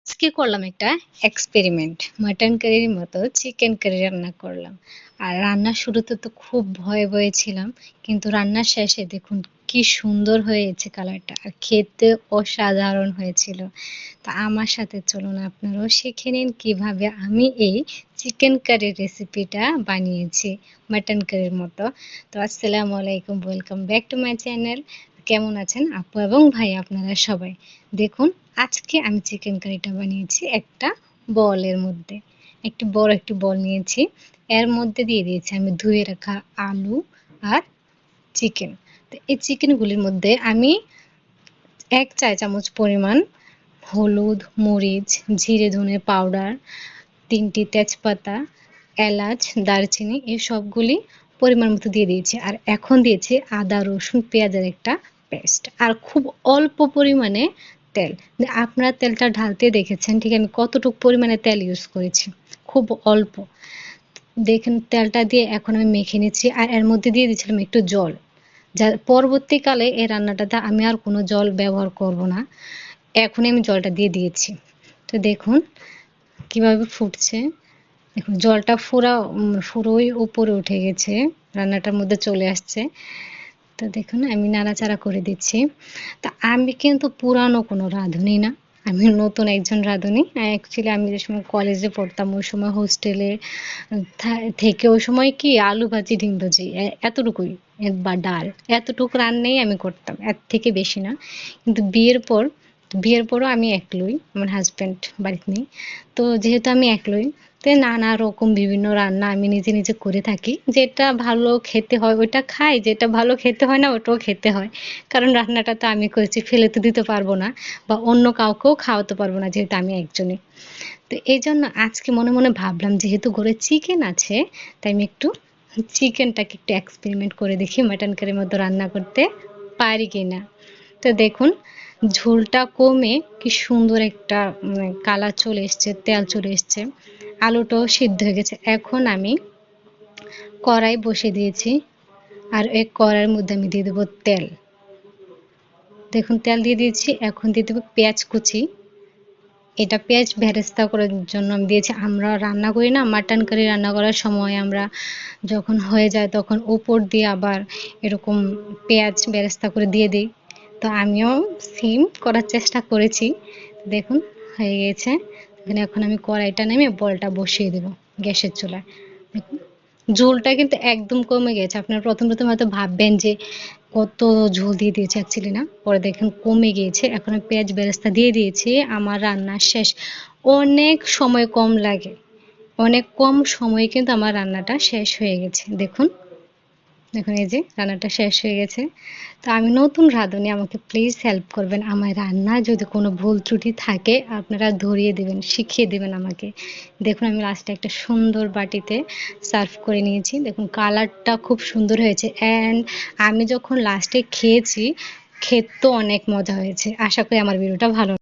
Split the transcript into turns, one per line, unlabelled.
আজকে করলাম একটা এক্সপেরিমেন্ট। মাটন কারির মতো চিকেন কারি রান্না করলাম। আর রান্নার শুরুতে তো খুব ভয়ে ভয়ে ছিলাম, কিন্তু রান্নার শেষে দেখুন কি সুন্দর হয়েছে কালারটা, আর খেতে অসাধারণ হয়েছিল। তা আমার সাথে চলুন আপনারাও শিখে নিন কিভাবে আমি এই চিকেন কারির রেসিপিটা বানিয়েছি মাটন কারির মতো। তো আসসালামু আলাইকুম, welcome back to my channel. কেমন আছেন আপু এবং ভাই আপনারা সবাই? দেখুন, আজকে আমি চিকেন কারিটা বানিয়েছি একটা বলের মধ্যে। একটি বড় একটি বল নিয়েছি, এর মধ্যে দিয়ে দিয়েছি আমি ধুয়ে রাখা আলু আর চিকেন। তো এই চিকেনগুলির মধ্যে আমি 1 চা চামচ পরিমাণ হলুদ, মরিচ, জিরে ধনে পাউডার, 3টি তেজপাতা, এলাচ, দারচিনি এই সবগুলি পরিমাণ মতো দিয়ে দিয়েছি। আর এখন দিয়েছি আদা রসুন পেঁয়াজের একটা পেস্ট, আর খুব অল্প পরিমাণে তেল। আপনারা তেলটা ঢালতে দেখেছেন ঠিক আমি কতটুকু পরিমাণে তেল ইউজ করেছি, খুব অল্প। দেখেন তেলটা দিয়ে এখন আমি মেখে নিচ্ছি, আর এর মধ্যে দিয়ে দিচ্ছিলাম একটু জল, যা পরবর্তীকালে এই রান্নাটাতে আমি আর কোনো জল ব্যবহার করব না। এখনই আমি জলটা দিয়ে দিয়েছি। তো দেখুন কিভাবে ফুটছে। দেখুন জলটা পুরোই উপরে উঠে গেছে, রান্নাটার মধ্যে চলে আসছে। তো দেখুন আমি নাড়াচাড়া করে দিচ্ছি। তা আমি কিন্তু পুরানো কোনো রাঁধুনি না, আমি নতুন একজন রাঁধুনি। অ্যাকচুয়ালি আমি যে সময় কলেজে পড়তাম ওই সময় হোস্টেলে থেকে ওই সময় কি আলু ভাজি ডিম ভাজি এতটুকুই, বা ডাল, এতটুকু রান্নাই আমি করতাম, এর থেকে বেশি না। কিন্তু বিয়ের পরও আমি একলই, আমার হাজব্যান্ড বাড়িতে নেই। তো যেহেতু আমি একলই, তো নানা রকম বিভিন্ন রান্না আমি নিজে নিজে করে থাকি। যেটা ভালো খেতে হয় ওইটা খাই, যেটা ভালো খেতে হয় না ওটাও খেতে হয়। কারণ রান্নাটা তো আমি করেছি, ফেলে তো দিতে পারবো না, বা অন্য কাউকেও খাওয়াতে পারবো না, যেহেতু আমি একজনই। তো এই জন্য আজকে মনে মনে ভাবলাম যেহেতু ঘরে চিকেন আছে, তাই আমি একটু চিকেনটাকে একটু এক্সপেরিমেন্ট করে দেখি মাটন কারির মতো রান্না করতে পারি কিনা। তো দেখুন ঝোলটা কমে কি সুন্দর একটা কালার চলে এসছে, তেল চলে এসছে, আলুটাও সিদ্ধ হয়ে গেছে। এখন আমি কড়াই বসিয়ে দিয়েছি, আর এই কড়াইয়ের মধ্যে আমি দিয়ে দেবো তেল। দেখুন তেল দিয়ে দিয়েছি, এখন দিয়ে দেবো পেঁয়াজ কুচি। এটা পেঁয়াজ বেরেস্তা করার জন্য আমি দিয়েছি। আমরা রান্না করি না মাটন কারি, রান্না করার সময় আমরা যখন হয়ে যায় তখন উপর দিয়ে আবার এরকম পেঁয়াজ বেরেস্তা করে দিয়ে দিই। তো আমিও সেম করার চেষ্টা করেছি। দেখুন হয়ে গেছে। এখানে এখন আমি কড়াইটা নেমে বলটা বসিয়ে দেব গ্যাসের চুলায়। দেখুন ঝোলটা কিন্তু একদম কমে গেছে। আপনারা প্রথম প্রথম হয়তো ভাববেন যে কত ঝোল দিয়ে দিয়েছে, অ্যাকচুয়ালি না, পরে দেখেন কমে গিয়েছে। এখন আমি পেঁয়াজ বেরেস্তা দিয়ে দিয়েছি, আমার রান্না শেষ। অনেক সময় কম লাগে, অনেক কম সময়ে কিন্তু আমার রান্নাটা শেষ হয়ে গেছে। দেখুন দেখুন এই যে রান্নাটা শেষ হয়ে গেছে। তো আমি নতুন রাঁধুনি, আমাকে প্লিজ হেল্প করবেন। আমার রান্নায় যদি কোনো ভুল ত্রুটি থাকে আপনারা ধরিয়ে দেবেন, শিখিয়ে দেবেন আমাকে। দেখুন আমি লাস্টে একটা সুন্দর বাটিতে সার্ভ করে নিয়েছি। দেখুন কালারটা খুব সুন্দর হয়েছে, অ্যান্ড আমি যখন লাস্টে খেয়েছি, খেতেও অনেক মজা হয়েছে। আশা করি আমার ভিডিওটা ভালো